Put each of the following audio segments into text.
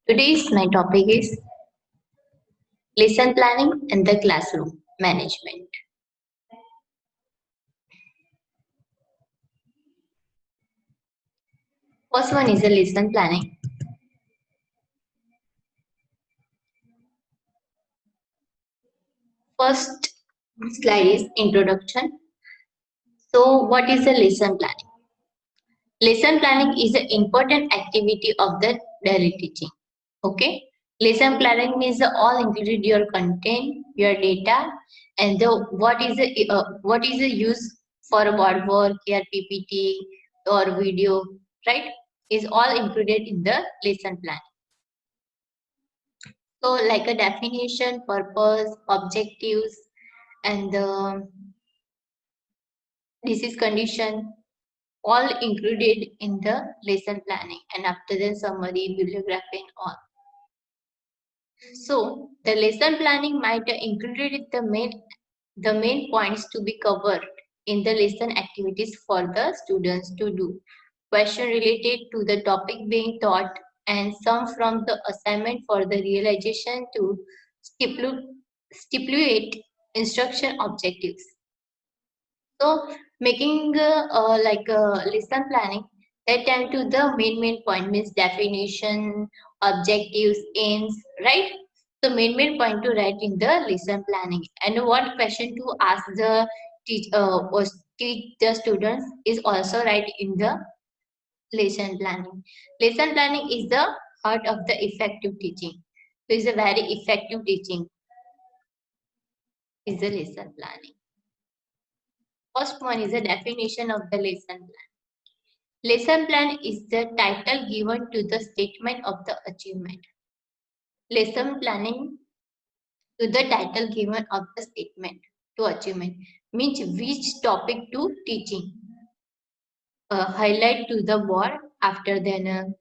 Today's my topic is lesson planning and the classroom management. First one is a lesson planning. First slide is introduction. So what is a lesson planning? Lesson planning is an important activity of the daily teaching. Okay. Lesson planning means all included your content, your data, and the what is the use for word work, your PPT or video, right? Is all included in the lesson plan. So like a definition, purpose, objectives, and the disease condition, all included in the lesson planning, and after the summary, bibliography, and all. So the lesson planning might include the main points to be covered in the lesson activities for the students to do. Question related to the topic being taught and some from the assignment for the realization to stipulate instruction objectives. So making like lesson planning that time to the main point means definition, objectives, aims, right? So main point to write in the lesson planning and what question to ask the or teach the students is also write in the lesson planning. Lesson planning is the heart of the effective teaching. So it's a very effective teaching is the lesson planning. First one is a definition of the lesson plan. Lesson plan is the title given to the statement of the achievement. Lesson planning to the title given of the statement to achievement means which topic to teaching. Highlight to the board after then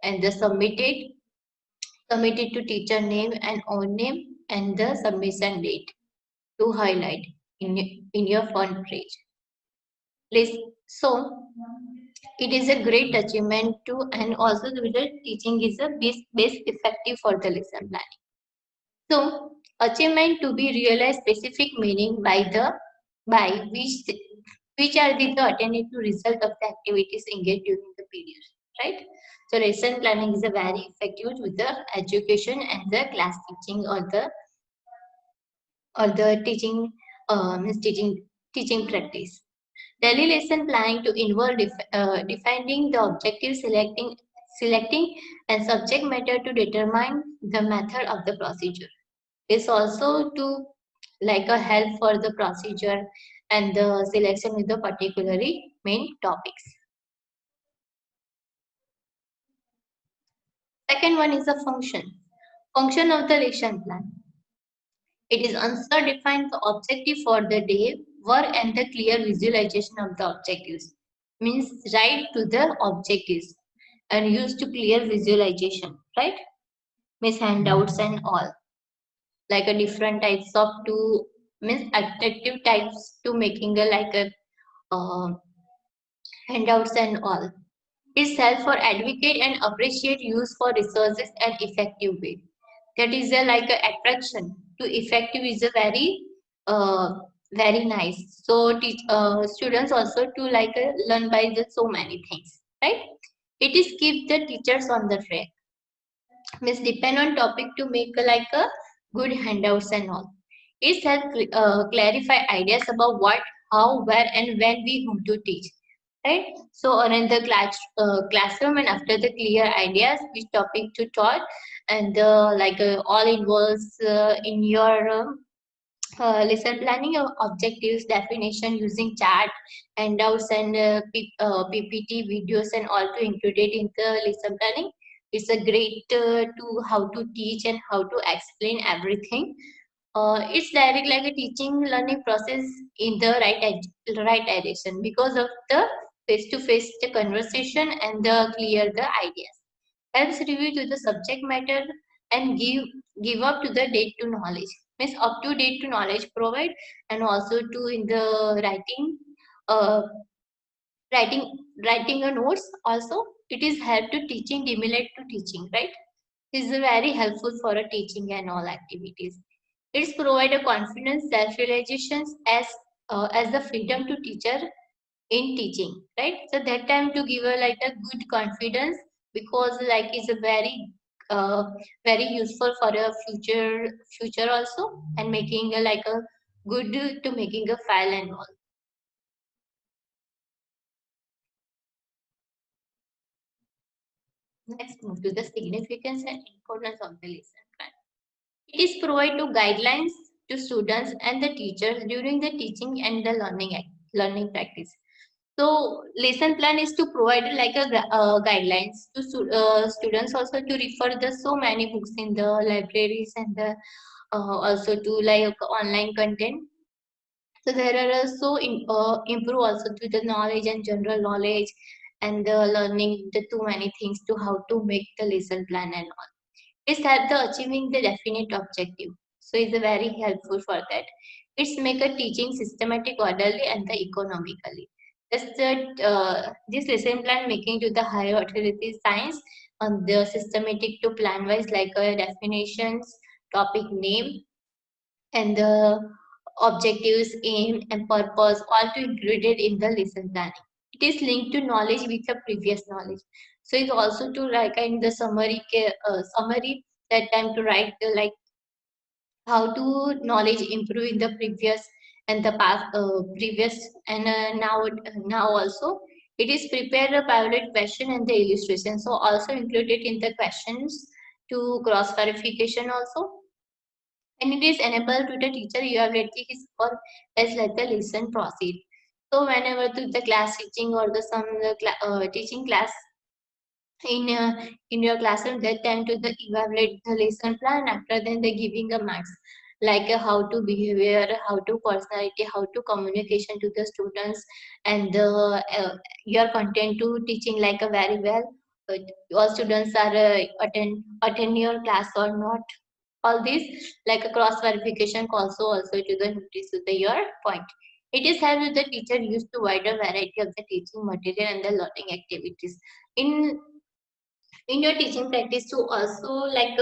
and the submitted to teacher name and own name and the submission date to highlight in your front page. So it is a great achievement too, and also the teaching is a best effective for the lesson planning. So achievement to be realized specific meaning by which are the alternative result of the activities engaged during the period, right? So lesson planning is a very effective with the education and the class teaching or the means teaching practice. Daily lesson planning to involve defining the objective, selecting and subject matter to determine the method of the procedure. It's also to like a help for the procedure and the selection with the particularly main topics. Second one is the function. Function of the lesson plan. It is answer define the objective for the day, work and the clear visualization of the objectives. Means write to the objectives and use to clear visualization, right? Means handouts and all. Like a different types of to means attractive types to making a like a uh, handouts and all. It's help for advocate and appreciate use for resources and effective way. That is a, like a attraction to effective is a uh, very nice. So students also to like learn by the so many things, right? It is keep the teachers on the track. Means depend on topic to make like a good handouts and all. It's help clarify ideas about what, how, where, and when we want to teach. Right. So on in the classroom and after the clear ideas, which topic to taught, and like all involves in your lesson planning objectives definition using chart handouts and PPT videos and all to include it in the lesson planning. It's a great to how to teach and how to explain everything. It's direct like a teaching learning process in the right direction because of the face-to-face conversation and the clear the ideas. Helps review to the subject matter and give up to the date to knowledge. Means up to date to knowledge provide and also to in the uh, writing writing a notes also it is help to teaching stimulate to teaching, right? is very helpful for a teaching and all activities. It's provide a confidence, self-realizations as the freedom to teacher in teaching, right? So that time to give a like a good confidence, because like it's a uh, very useful for a future also, and making a like a good to making a file and all. Next, move to the significance and importance of the lesson plan. It is provide to guidelines to students and the teachers during the teaching and the learning practice. So lesson plan is to provide like a guidelines to students also to refer the so many books in the libraries, and the also to like online content. So there are improve also to the knowledge and general knowledge, and the learning the too many things to how to make the lesson plan and all. It's help the achieving the definite objective. So it's very helpful for that. It's make a teaching systematic, orderly, and the economically. That's the this lesson plan making to the higher authority science on the systematic to plan wise like definitions, topic name, and the objectives, aim, and purpose all to included in the lesson planning. It is linked to knowledge with the previous knowledge. So it's also to like in the summary that time to write the like how to knowledge improve in the previous and the past previous, and now also it is prepare a pilot question and the illustration. So also included in the questions to cross verification also, and it is enabled to the teacher evaluate his or as let the lesson proceed. So whenever to the class teaching or the some teaching class in your classroom, that time to the evaluate the lesson plan, after then they giving a marks like how to behavior, how to personality, how to communication to the students, and your content to teaching like a very well, all students are attend your class or not. All this like a cross verification also to the notice to the your point. It is help with the teacher used to wider variety of the teaching material and the learning activities in your teaching practice, to also like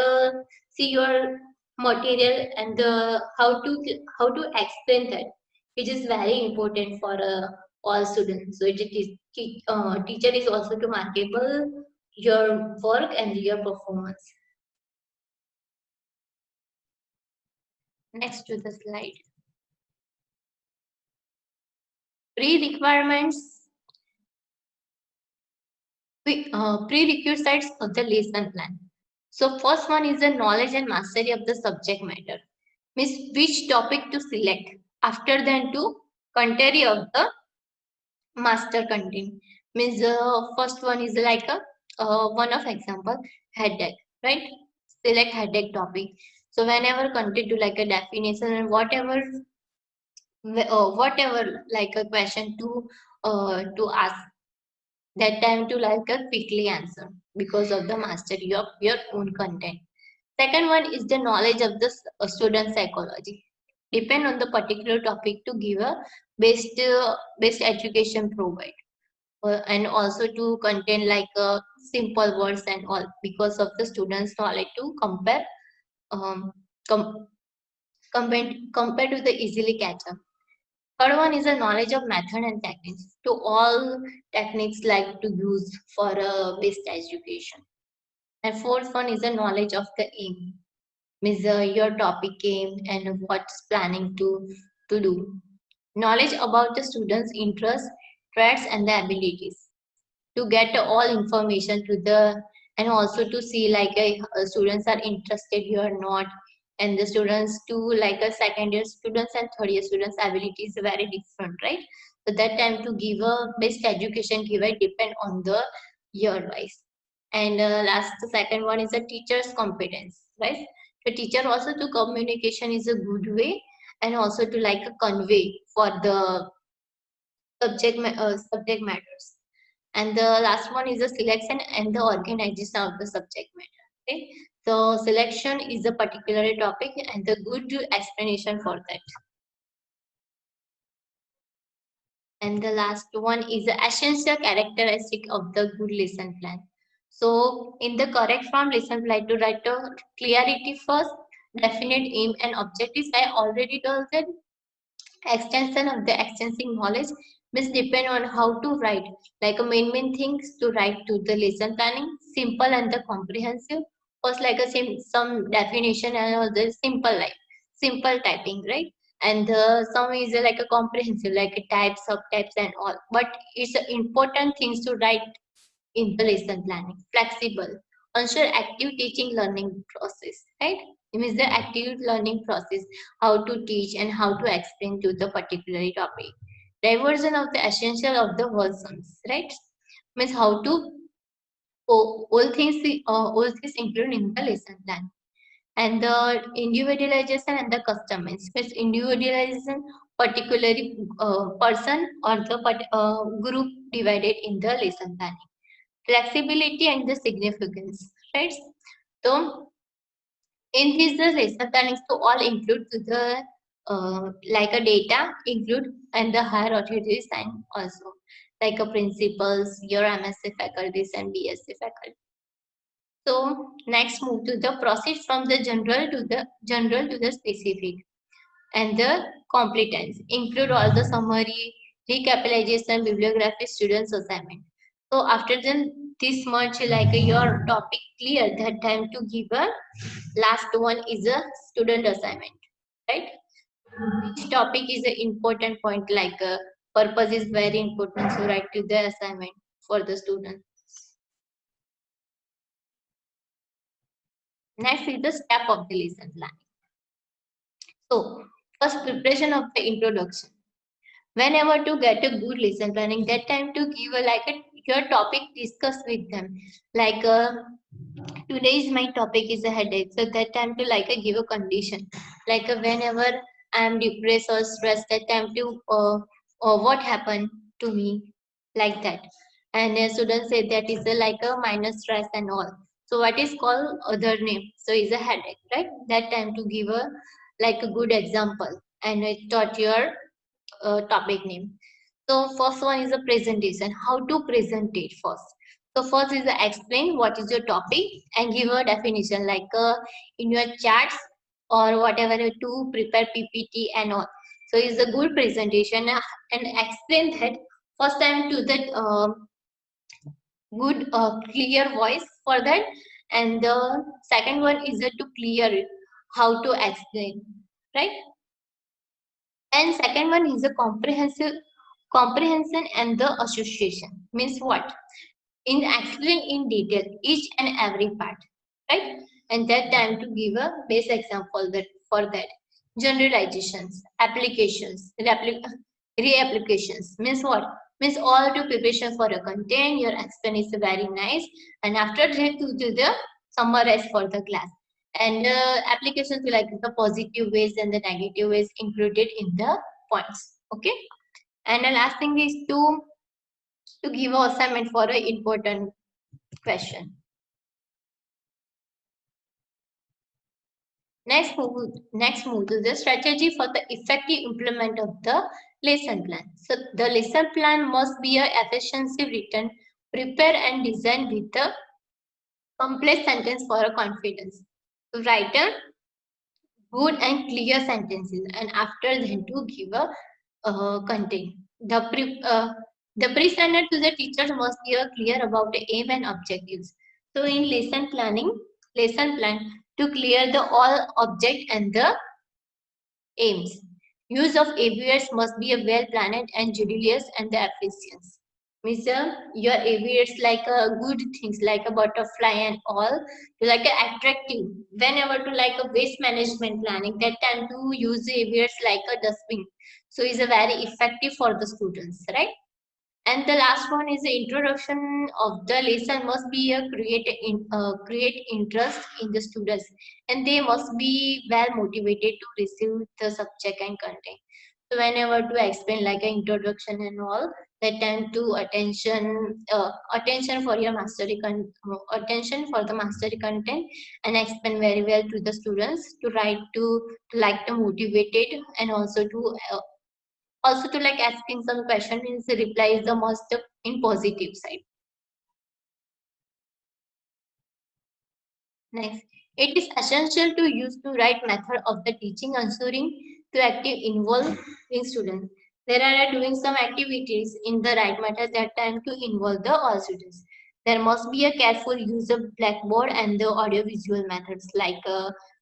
see your material and the how to explain that, which is very important for all students. So teacher is also to markable your work and your performance. Next to the slide, pre-requirements, prerequisites of the lesson plan. So first one is the knowledge and mastery of the subject matter, means which topic to select. After then to contrary of the master content, means first one is like a one of example, headache, right? Select headache topic. So whenever content to like a definition and whatever like a question to ask, that time to like a quickly answer because of the mastery of your own content. Second one is the knowledge of the student psychology. Depend on the particular topic to give a best education provide, and also to contain like simple words and all, because of the students knowledge to compare, um, com- compare to the easily catch up. Third one is the knowledge of method and techniques, to all techniques like to use for a best education. And fourth one is the knowledge of the aim, measure your topic aim and what's planning to do. Knowledge about the students' interests, traits, and the abilities, to get all information to the, and also to see like students are interested here or not, and the students to like a second year students and third year students ability is very different, right? So that time to give a best education give it depend on the year wise. And last the second one is the teacher's competence, right? The teacher also to communication is a good way, and also to like convey for the subject matters. And the last one is the selection and the organization of the subject matter. Okay, so selection is a particular topic and the good explanation for that. And the last one is the essential characteristic of the good lesson plan. So in the correct form, lesson plan to write a clarity first, definite aim and objectives. I already told that extension of the extensive knowledge means depend on how to write. Like a main things to write to the lesson planning, simple and the comprehensive. First like a some definition and all the simple typing, right? And some is like a comprehensive, like a types, subtypes and all. But it's important things to write in the lesson planning. Flexible, ensure active teaching learning process, right? It means the active learning process, how to teach and how to explain to the particular topic. Diversion of the essential of the versions, right? Means how to all things included in the lesson plan. And the individualization and the customization. Means individualization, particularly person or the group divided in the lesson planning. Flexibility and the significance, right? So in this the lesson planning to all include to the like a data include and the higher authorities and also like a principals, your MSc faculties and BSc faculty. So next move to the proceed from the general to the specific and the competence include all the summary, recapitalization, bibliography, students assignment. So after then this much like your topic clear, that time to give a last one is a student assignment, right? Each topic is an important point, like purpose is very important, so write to the assignment for the student. Next is the step of the lesson plan. So first preparation of the introduction. Whenever to get a good lesson planning, that time to give a like a your topic discuss with them. Like today is my topic is a headache, so that time to like give a condition. Like whenever I am depressed or stressed, that time to what happened to me, like that. And a student said that is a, like a minor stress and all. So what is called other name? So is a headache, right? That time to give a like a good example and it taught your topic name. So first one is a presentation. How to present it first. So first is explain what is your topic and give a definition like in your charts or whatever you to prepare PPT and all. So it's a good presentation and explain that first time to that good clear voice for that. And the second one is to clear it, how to explain, right? And second one is a comprehension and the association. Means what? In explain in detail each and every part, right? And that time to give a base example that for that. Generalizations, applications, reapplications. Means what? Means all to preparation for a content. Your explain is very nice, and after that to do the summarize for the class. And applications like the positive ways and the negative ways included in the points. Okay. And the last thing is to give a assignment for an important question. Next move to the strategy for the effective implement of the lesson plan. So the lesson plan must be a efficiency written, prepare and design with a complex sentence for a confidence. So write a good and clear sentences and after then to give a content. The pre-standard to the teachers must be clear about the aim and objectives. So in lesson plan to clear the all object and the aims. Use of ABS must be a well planned and judicious and the efficient. Means your ABS like a good things like a butterfly and all like a attractive. Whenever to like a waste management planning, that time to use the ABS like a dustbin. So is a very effective for the students, right? And the last one is the introduction of the lesson must be a create interest in the students, and they must be well motivated to receive the subject and content. So whenever to explain like an introduction and all, that time to attention for your attention for the mastery content and explain very well to the students to write to like the motivated and also to like asking some question means reply is the most in positive side. Next, it is essential to use the right method of the teaching, ensuring to active involving students. There are doing some activities in the right method that time to involve the all students. There must be a careful use of blackboard and the audio visual methods like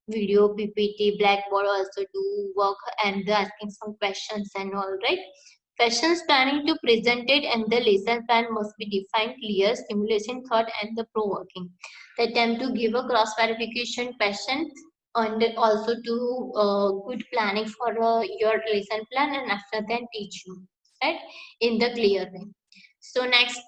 video, PPT, blackboard also do work and the asking some questions and all, right. Questions planning to present it and the lesson plan must be defined, clear, stimulation, thought, and the provoking. The attempt to give a cross verification question and also to good planning for your lesson plan and after that teach you, right, in the clear way. So next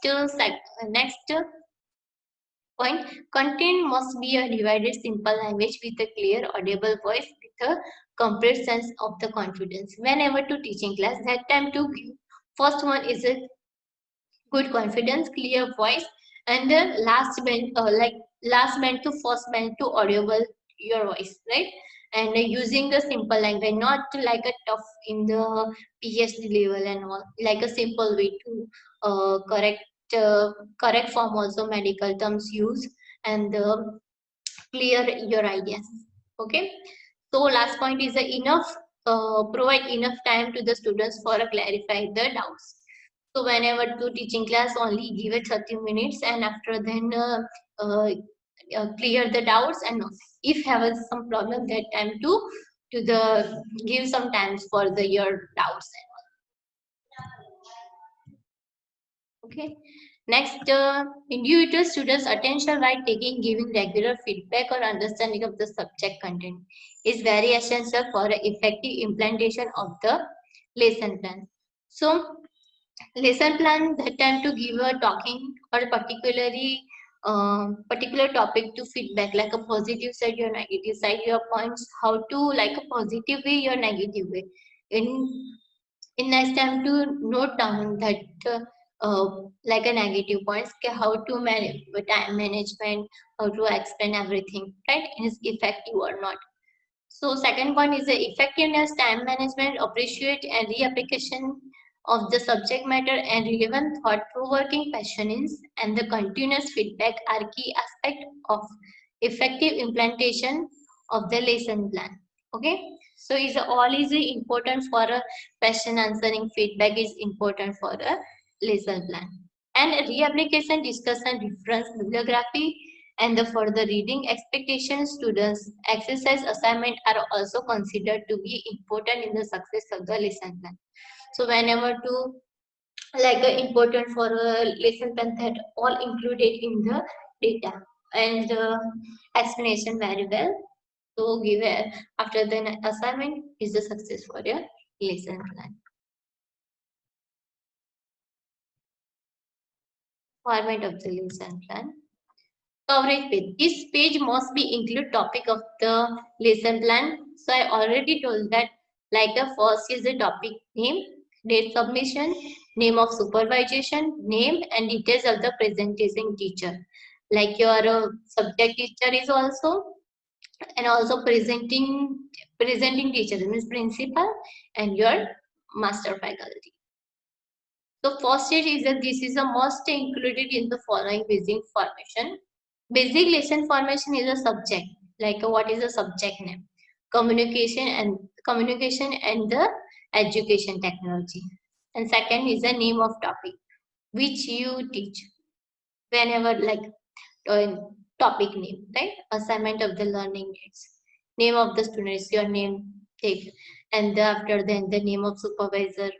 point, content must be a divided simple language with a clear audible voice with a complete sense of the confidence. Whenever to teaching class, that time to give. First one is a good confidence, clear voice, and the last band to first band to audible your voice, right? And using the simple language, not like a tough in the PhD level and all, like a simple way to correct form also medical terms use and clear your ideas. Okay. So last point is enough provide enough time to the students for clarify the doubts. So whenever to teaching class, only give it 30 minutes and after then uh, clear the doubts and if have some problem that time to the give some times for the your doubts. Okay. Next, individual students' attention while taking giving regular feedback or understanding of the subject content is very essential for effective implementation of the lesson plan. So lesson plan that time to give a talking or particularly particular topic to feedback like a positive side your negative side your points how to like a positive way your negative way in next time to note down that like a negative points how to manage time management how to explain everything right is effective or not. So second point is the effectiveness, time management, appreciate and reapplication of the subject matter and relevant thought-provoking questionings and the continuous feedback are key aspect of effective implementation of the lesson plan. Okay. So is all is important for a question answering feedback is important for a lesson plan. And reapplication discussion reference bibliography and the further reading expectations students exercise assignment are also considered to be important in the success of the lesson plan. So whenever to like important for a lesson plan that all included in the data and explanation very well. So give a, after the assignment is the success for your lesson plan. Format of the lesson plan. Coverage page. This page must be include topic of the lesson plan. So I already told that like the first is the topic name, date submission, name of supervision, name and details of the presentation teacher. Like your subject teacher is also and also presenting teacher means principal and your master faculty. So first stage is that this is a must included in the following basic information. Basic lesson formation is a subject, like what is the subject name, communication and the education technology. And second is the name of topic which you teach. Whenever like uh, topic name, right? Assignment of the learning aids, name of the students, your name, take, and after then the name of supervisor,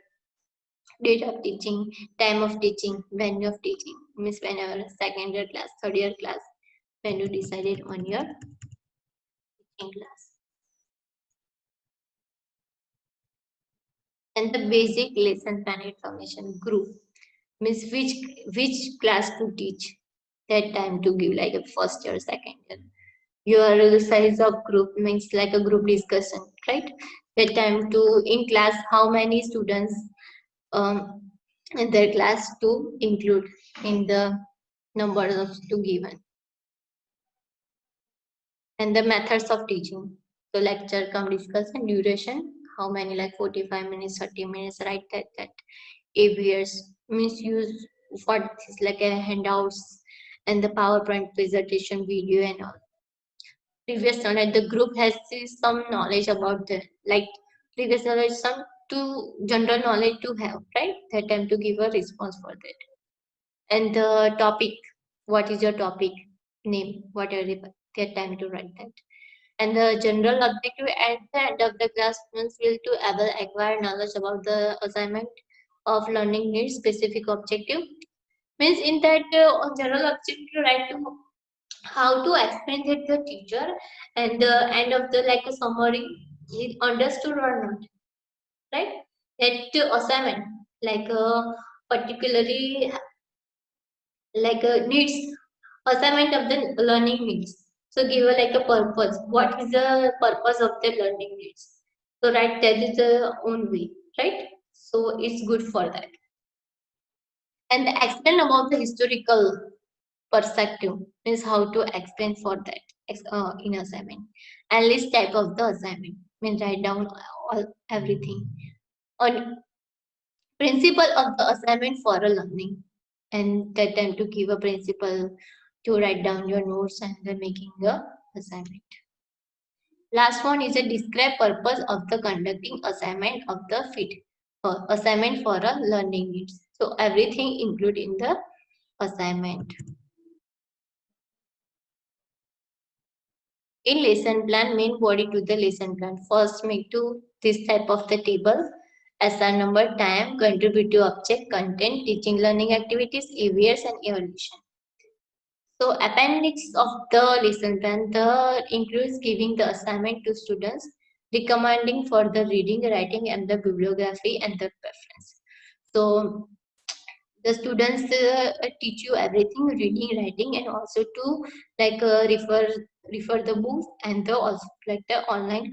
date of teaching, time of teaching, venue of teaching, means whenever second year class, third year class, when you decided on your teaching class. And the basic lesson plan information group means which class to teach that time to give like a first year, second year. Your size of group means like a group discussion, right? That time to in class how many students in their class to include in the numbers of to given and the methods of teaching. So lecture come discussion duration how many like 45 minutes 30 minutes right that ABS means use for this like a handouts and the PowerPoint presentation video and all. previous knowledge. The group has some knowledge about the like previous knowledge, some to general knowledge to have, right? That time to give a response for that. And the topic, what is your topic name? What are the that time to write that. And the general objective at the end of the class means will to able acquire knowledge about the assignment of learning needs specific objective. Means in that general objective right to how to explain it to the teacher and the end of the like a summary is understood or not, right? That assignment like particularly like needs assignment of the learning needs. So give a like a purpose. What is the purpose of the learning needs? So right, that is the own way, right? So it's good for that. And explain about the historical perspective is how to explain for that in assignment. And list type of the assignment means write down all everything on principle of the assignment for a learning, and that time to give a principle to write down your notes and then making the assignment. Last one is a describe purpose of the conducting assignment of the fit assignment for a learning needs. So everything include in the assignment. In lesson plan, main body to the lesson plan. First, make to this type of the table. Assign number, time, contribute to object, content, teaching, learning activities, areas, and evaluation. So, appendix of the lesson plan, the includes giving the assignment to students, recommending for the reading, writing, and the bibliography and the preference. So, the students teach you everything reading writing and also to like refer the books and the also like the online